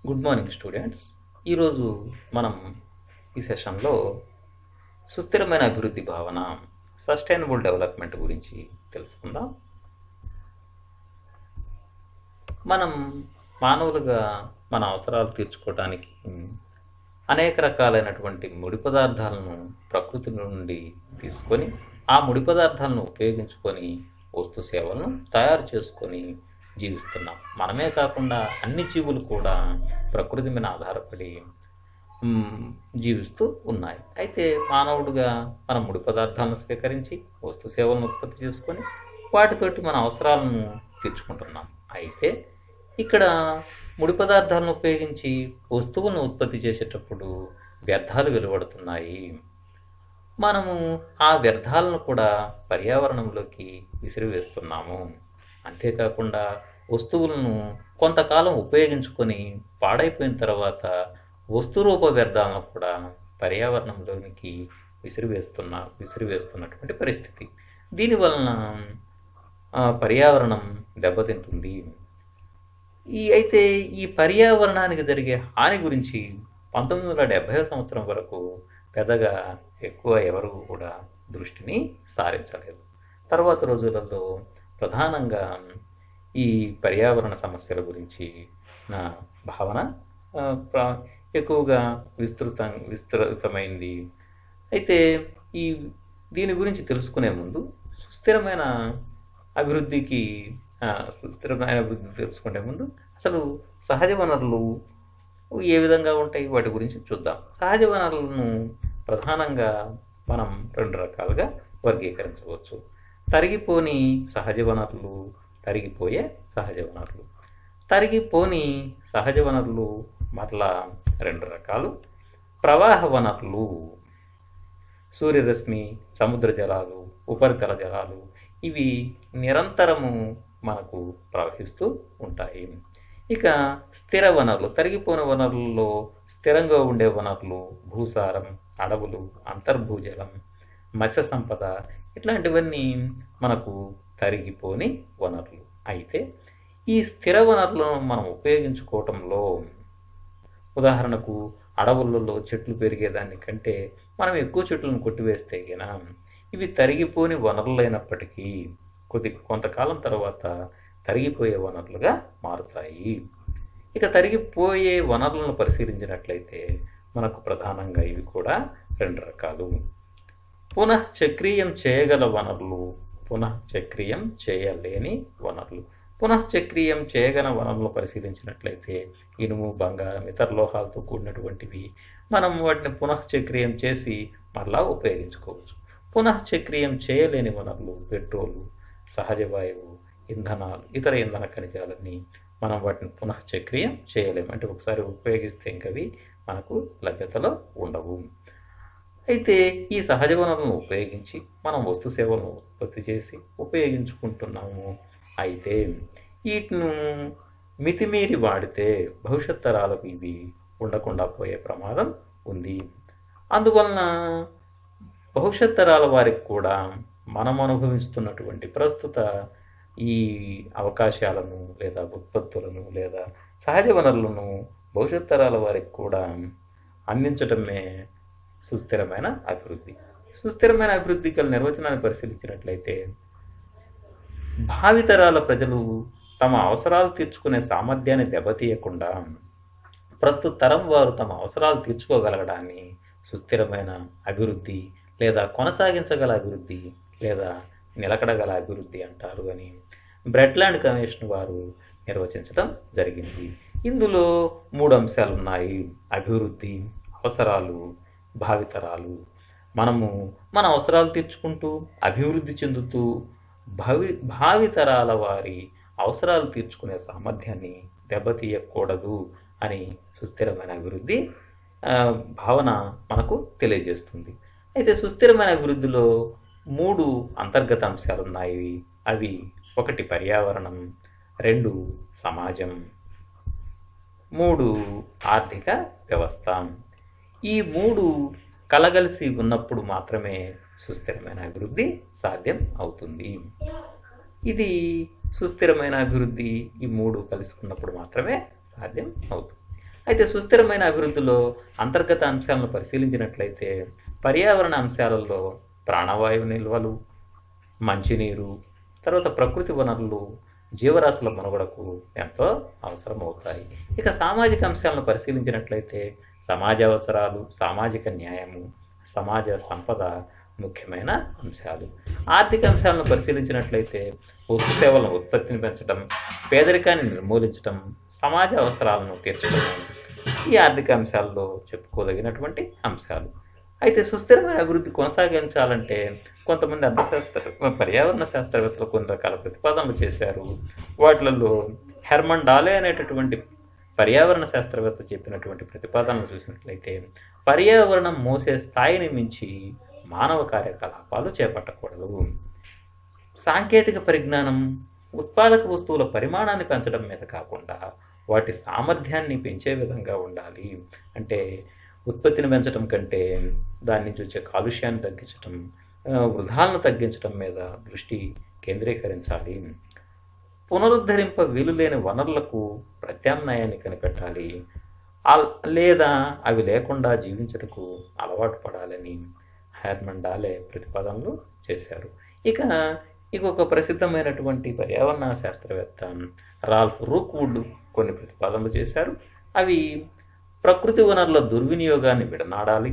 Good morning students. ఈరోజు మనం ఈ సెషన్లో సుస్థిరమైన అభివృద్ధి భావన సస్టైనబుల్ డెవలప్మెంట్ గురించి తెలుసుకుందాం. మనం మానవులుగా మన అవసరాలు తీర్చుకోవడానికి అనేక రకాలైనటువంటి ముడి పదార్థాలను ప్రకృతి నుండి తీసుకొని ఆ ముడి పదార్థాలను ఉపయోగించుకొని వస్తు సేవలను తయారు చేసుకొని జీవిస్తున్నాం. మనమే కాకుండా అన్ని జీవులు కూడా ప్రకృతి మీద ఆధారపడి జీవిస్తూ ఉన్నాయి. అయితే మానవుడిగా మనం ముడి పదార్థాలను స్వీకరించి వస్తు సేవలను ఉత్పత్తి చేసుకొని వాటితోటి మన అవసరాలను తీర్చుకుంటున్నాం. అయితే ఇక్కడ ముడి పదార్థాలను ఉపయోగించి వస్తువులను ఉత్పత్తి చేసేటప్పుడు వ్యర్థాలు వెలువడుతున్నాయి. మనము ఆ వ్యర్థాలను కూడా పర్యావరణంలోకి విసిరివేస్తున్నాము. అంతేకాకుండా వస్తువులను కొంతకాలం ఉపయోగించుకొని పాడైపోయిన తర్వాత వస్తురూప వ్యర్థాలను కూడా పర్యావరణంలోనికి విసిరివేస్తున్నటువంటి పరిస్థితి. దీనివలన పర్యావరణం దెబ్బతింటుంది. అయితే ఈ పర్యావరణానికి జరిగే హాని గురించి 1970 సంవత్సరం వరకు పెద్దగా ఎక్కువ ఎవరు కూడా దృష్టిని సారించలేదు. తర్వాత రోజులలో ప్రధానంగా ఈ పర్యావరణ సమస్యల గురించి నా భావన ఎక్కువగా విస్తృతమైంది. అయితే దీని గురించి తెలుసుకునే ముందు సుస్థిరమైన అభివృద్ధి తెలుసుకునే ముందు అసలు సహజ వనరులు ఏ విధంగా ఉంటాయి వాటి గురించి చూద్దాం. సహజ వనరులను ప్రధానంగా మనం 2 రకాలుగా వర్గీకరించవచ్చు. తరిగిపోని సహజ వనరులు, తరిగిపోయే సహజ వనరులు. తరిగిపోని సహజ వనరులు మరలా 2 రకాలు. ప్రవాహ వనరులు, సూర్యరశ్మి, సముద్ర జలాలు, ఉపరితల జలాలు, ఇవి నిరంతరము మనకు ప్రవహిస్తూ ఉంటాయి. ఇక స్థిర వనరులు, తరిగిపోని వనరులలో స్థిరంగా ఉండే వనరులు భూసారం, అడవులు, అంతర్భూజలం, మత్స్య సంపద, ఇట్లాంటివన్నీ మనకు తరిగిపోని వనరులు. అయితే ఈ స్థిర వనరులను మనం ఉపయోగించుకోవటంలో ఉదాహరణకు అడవులలో చెట్లు పెరిగేదాన్ని కంటే మనం ఎక్కువ చెట్లను కొట్టివేస్తే గిన ఇవి తరిగిపోని వనరులైనప్పటికీ కొంతకాలం తర్వాత తరిగిపోయే వనరులుగా మారుతాయి. ఇక తరిగిపోయే వనరులను పరిశీలించినట్లయితే మనకు ప్రధానంగా ఇవి కూడా 2 రకాలు. పునఃచక్రీయం చేయగల వనరులు, పునఃచక్రీయం చేయలేని వనరులు. పునఃచక్రీయం చేయగల వనరులను పరిశీలించినట్లయితే ఇనుము, బంగారం, ఇతర లోహాలతో కూడినటువంటివి మనం వాటిని పునఃచక్రీయం చేసి మరలా ఉపయోగించుకోవచ్చు. పునఃచక్రీయం చేయలేని వనరులు పెట్రోలు, సహజ వాయువు, ఇంధనాలు, ఇతర ఇంధన ఖనిజాలన్నీ మనం వాటిని పునఃచక్రీయం చేయలేము. అంటే ఒకసారి ఉపయోగిస్తే ఇంకవి మనకు లభ్యతలో ఉండవు. అయితే ఈ సహజ వనరులను ఉపయోగించి మనం వస్తు సేవలను ఉత్పత్తి చేసి ఉపయోగించుకుంటున్నాము. అయితే వీటిను మితిమీరి వాడితే భవిష్యత్ తరాలకు ఇవి ఉండకుండా పోయే ప్రమాదం ఉంది. అందువలన భవిష్యత్ తరాల వారికి కూడా మనం అనుభవిస్తున్నటువంటి ప్రస్తుత ఈ అవకాశాలను లేదా ఉత్పత్తులను లేదా సహజ వనరులను భవిష్యత్ తరాల వారికి కూడా అందించడమే సుస్థిరమైన అభివృద్ధి. సుస్థిరమైన అభివృద్ధి గల నిర్వచనాన్ని పరిశీలించినట్లయితే భావితరాల ప్రజలు తమ అవసరాలు తీర్చుకునే సామర్థ్యాన్ని దెబ్బతీయకుండా ప్రస్తుత తరం వారు తమ అవసరాలు తీర్చుకోగలగడాన్ని సుస్థిరమైన అభివృద్ధి లేదా కొనసాగించగల అభివృద్ధి లేదా నిలకడగల అభివృద్ధి అంటారు అని బ్రెట్లాండ్ కమిషన్ వారు నిర్వచించడం జరిగింది. ఇందులో 3 అంశాలు ఉన్నాయి: అభివృద్ధి, అవసరాలు, భావితరాలు. మనము మన అవసరాలు తీర్చుకుంటూ అభివృద్ధి చెందుతూ భావితరాల వారి అవసరాలు తీర్చుకునే సామర్థ్యాన్ని దెబ్బతీయకూడదు అని సుస్థిరమైన అభివృద్ధి భావన మనకు తెలియజేస్తుంది. అయితే సుస్థిరమైన అభివృద్ధిలో 3 అంతర్గత అంశాలు ఉన్నాయి. అవి 1 పర్యావరణం, 2 సమాజం, 3 ఆర్థిక వ్యవస్థ. ఈ 3 కలగలిసి ఉన్నప్పుడు మాత్రమే సుస్థిరమైన అభివృద్ధి సాధ్యం అవుతుంది. ఇది సుస్థిరమైన అభివృద్ధి ఈ 3 కలుసుకున్నప్పుడు మాత్రమే సాధ్యం అవుతుంది. అయితే సుస్థిరమైన అభివృద్ధిలో అంతర్గత అంశాలను పరిశీలించినట్లయితే పర్యావరణ అంశాలలో ప్రాణవాయువు నిల్వలు, మంచినీరు, తర్వాత ప్రకృతి వనరులు జీవరాశుల మనుగడకు ఎంతో అవసరమవుతాయి. ఇక సామాజిక అంశాలను పరిశీలించినట్లయితే సమాజ అవసరాలు, సామాజిక న్యాయము, సమాజ సంపద ముఖ్యమైన అంశాలు. ఆర్థిక అంశాలను పరిశీలించినట్లయితే వస్తు సేవలను ఉత్పత్తిని పెంచడం, పేదరికాన్ని నిర్మూలించడం, సమాజ అవసరాలను తీర్చడం ఈ ఆర్థిక అంశాల్లో చెప్పుకోదగినటువంటి అంశాలు. అయితే సుస్థిరమైన అభివృద్ధి కొనసాగించాలంటే కొంతమంది పర్యావరణ శాస్త్రవేత్తలు కొన్ని రకాల ప్రతిపాదనలు చేశారు. వాటిలలో హెర్మన్ డాలే అనేటటువంటి పర్యావరణ శాస్త్రవేత్త చెప్పినటువంటి ప్రతిపాదనలు చూసినట్లయితే పర్యావరణం మోసే స్థాయిని మించి మానవ కార్యకలాపాలు చేపట్టకూడదు. సాంకేతిక పరిజ్ఞానం ఉత్పాదక వస్తువుల పరిమాణాన్ని పెంచడం మీద కాకుండా వాటి సామర్థ్యాన్ని పెంచే విధంగా ఉండాలి. అంటే ఉత్పత్తిని పెంచడం కంటే దాని నుంచి వచ్చే కాలుష్యాన్ని తగ్గించడం, వృధాలను తగ్గించడం మీద దృష్టి కేంద్రీకరించాలి. పునరుద్ధరింప వీలులేని వనరులకు ప్రత్యామ్నాయాన్ని కనిపెట్టాలి, లేదా అవి లేకుండా జీవించటకు అలవాటు పడాలని హెర్మన్ డాలే ప్రతిపాదనలు చేశారు. ఇంకొక ప్రసిద్ధమైనటువంటి పర్యావరణ శాస్త్రవేత్త రాల్ఫ్ రూక్వుడ్ కొన్ని ప్రతిపాదనలు చేశారు. అవి ప్రకృతి వనరుల దుర్వినియోగాన్ని విడనాడాలి,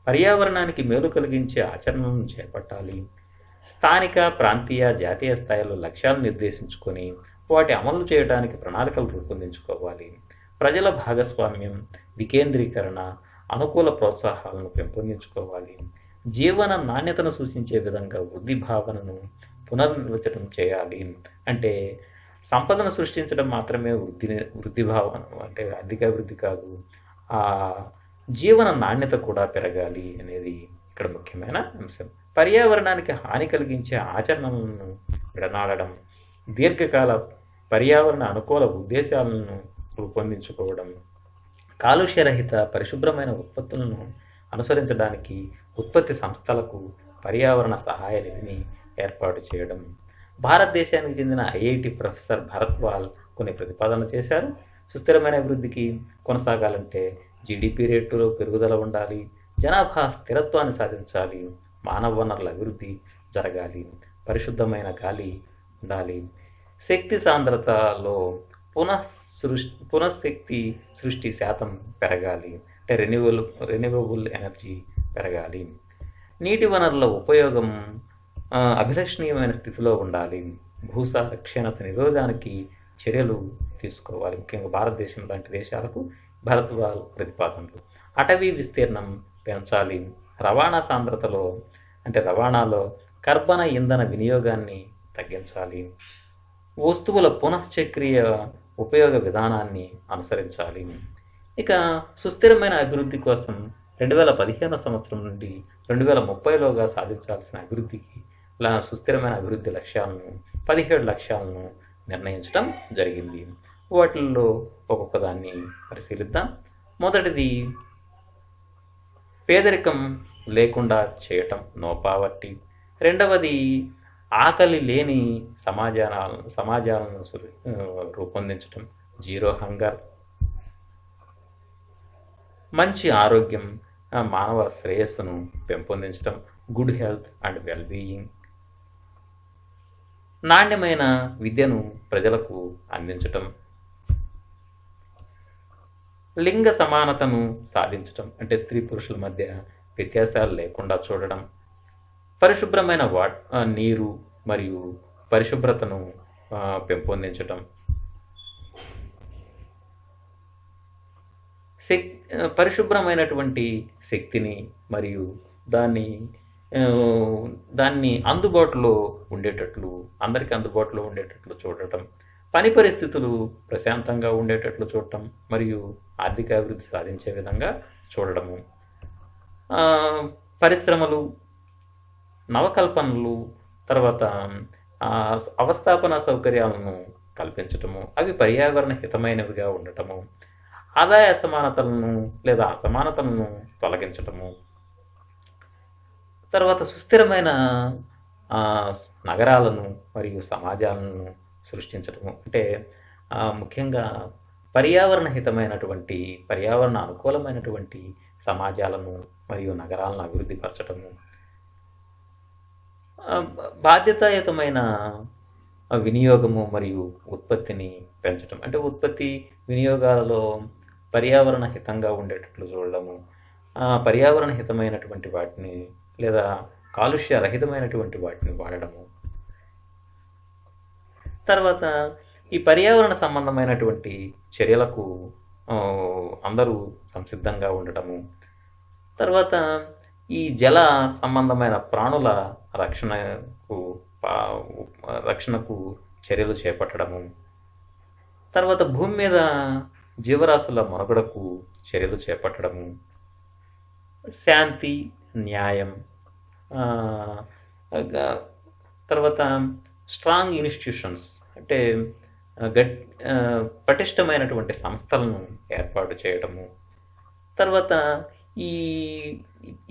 పర్యావరణానికి మేలు కలిగించే ఆచరణలను చేపట్టాలి, స్థానిక, ప్రాంతీయ, జాతీయ స్థాయిలో లక్ష్యాలు నిర్దేశించుకొని వాటి అమలు చేయడానికి ప్రణాళికలు రూపొందించుకోవాలి, ప్రజల భాగస్వామ్యం, వికేంద్రీకరణ, అనుకూల ప్రోత్సాహాలను పెంపొందించుకోవాలి, జీవన నాణ్యతను సూచించే విధంగా వృద్ధి భావనను పునర్నిర్వచనం చేయాలి. అంటే సంపదను సృష్టించడం మాత్రమే వృద్ధి భావన అంటే ఆర్థిక అభివృద్ధి కాదు, ఆ జీవన నాణ్యత కూడా పెరగాలి అనేది ఇక్కడ ముఖ్యమైన అంశం. పర్యావరణానికి హాని కలిగించే ఆచరణలను విడనాడడం, దీర్ఘకాల పర్యావరణ అనుకూల ఉద్దేశాలను రూపొందించుకోవడం, కాలుష్యరహిత పరిశుభ్రమైన ఉత్పత్తులను అనుసరించడానికి ఉత్పత్తి సంస్థలకు పర్యావరణ సహాయ నిధిని ఏర్పాటు చేయడం. భారతదేశానికి చెందిన ఐఐటి ప్రొఫెసర్ భరత్వాల్ కొన్ని ప్రతిపాదనలు చేశారు. సుస్థిరమైన అభివృద్ధికి కొనసాగాలంటే జీడిపి రేటులో పెరుగుదల ఉండాలి, జనాభా స్థిరత్వాన్ని సాధించాలి, మానవ వనరుల అభివృద్ధి జరగాలి, పరిశుద్ధమైన గాలి ఉండాలి, శక్తి సాంద్రతలో పునఃశక్తి సృష్టి శాతం పెరగాలి, అంటే రెన్యూవబుల్ ఎనర్జీ పెరగాలి, నీటి వనరుల ఉపయోగం అభిలషణీయమైన స్థితిలో ఉండాలి, భూసార క్షీణత నిరోధానికి చర్యలు తీసుకోవాలి. ముఖ్యంగా భారతదేశం లాంటి దేశాలకు భరత్వాల్ ప్రతిపాదనలు. అటవీ విస్తీర్ణం పెంచాలి, రవాణాలో కర్బన ఇంధన వినియోగాన్ని తగ్గించాలి, వస్తువుల పునశ్చక్రీయ ఉపయోగ విధానాన్ని అనుసరించాలి. సుస్థిరమైన అభివృద్ధి కోసం 2015 సంవత్సరం నుండి 2030లోగా సాధించాల్సిన అభివృద్ధికి సుస్థిరమైన అభివృద్ధి లక్ష్యాలను 17 లక్ష్యాలను నిర్ణయించడం జరిగింది. వాటిల్లో ఒక్కొక్కదాన్ని పరిశీలిద్దాం. మొదటిది పేదరికం లేకుండా చేయటం, నో పావర్టీ. రెండవది ఆకలి లేని సమాజాలను రూపొందించడం, జీరో హంగర్. మంచి ఆరోగ్యం, మానవ శ్రేయస్సును పెంపొందించడం, గుడ్ హెల్త్ అండ్ వెల్బీయింగ్. నాణ్యమైన విద్యను ప్రజలకు అందించటం, లింగ సమానతను సాధించటం, అంటే స్త్రీ పురుషుల మధ్య వ్యత్యాసాలు లేకుండా చూడడం, పరిశుభ్రమైన నీరు మరియు పరిశుభ్రతను పెంపొందించటం, పరిశుభ్రమైనటువంటి శక్తిని మరియు దాన్ని అందుబాటులో ఉండేటట్లు, అందరికీ అందుబాటులో ఉండేటట్లు చూడటం, పని పరిస్థితులు ప్రశాంతంగా ఉండేటట్లు చూడటం మరియు ఆర్థిక అభివృద్ధి సాధించే విధంగా చూడడము, పరిశ్రమలు, నవకల్పనలు, తర్వాత అవస్థాపన సౌకర్యాలను కల్పించటము, అవి పర్యావరణ హితమైనవిగా ఉండటము, ఆదాయ అసమానతలను లేదా అసమానతలను తొలగించటము, తర్వాత సుస్థిరమైన నగరాలను మరియు సమాజాలను సృష్టించటము. అంటే ముఖ్యంగా పర్యావరణ హితమైనటువంటి పర్యావరణ అనుకూలమైనటువంటి సమాజాలను మరియు నగరాలను అభివృద్ధి పరచడము, బాధ్యతాయుతమైన వినియోగము మరియు ఉత్పత్తిని పెంచడం, అంటే ఉత్పత్తి వినియోగాలలో పర్యావరణ హితంగా ఉండేటట్లు చూడడము, పర్యావరణ హితమైనటువంటి వాటిని లేదా కాలుష్య రహితమైనటువంటి వాటిని వాడడము. తర్వాత ఈ పర్యావరణ సంబంధమైనటువంటి చర్యలకు అందరూ సంసిద్ధంగా ఉండటము. తర్వాత ఈ జల సంబంధమైన ప్రాణుల రక్షణకు చర్యలు చేపట్టడము. తర్వాత భూమి మీద జీవరాశుల మనుగడకు చర్యలు చేపట్టడము. శాంతి, న్యాయం, తర్వాత స్ట్రాంగ్ ఇన్స్టిట్యూషన్స్, అంటే పటిష్టమైనటువంటి సంస్థలను ఏర్పాటు చేయడము. తర్వాత ఈ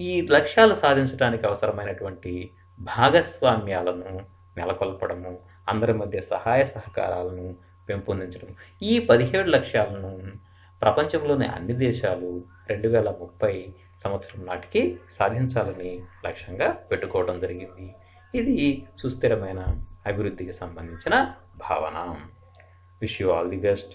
ఈ లక్ష్యాలు సాధించడానికి అవసరమైనటువంటి భాగస్వామ్యాలను నెలకొల్పడము, అందరి మధ్య సహాయ సహకారాలను పెంపొందించడం. ఈ 17 లక్ష్యాలను ప్రపంచంలోని అన్ని దేశాలు 2030 సంవత్సరం నాటికి సాధించాలని లక్ష్యంగా పెట్టుకోవడం జరిగింది. ఇది సుస్థిరమైన అభివృద్ధికి సంబంధించిన భావన. Wish you all the best.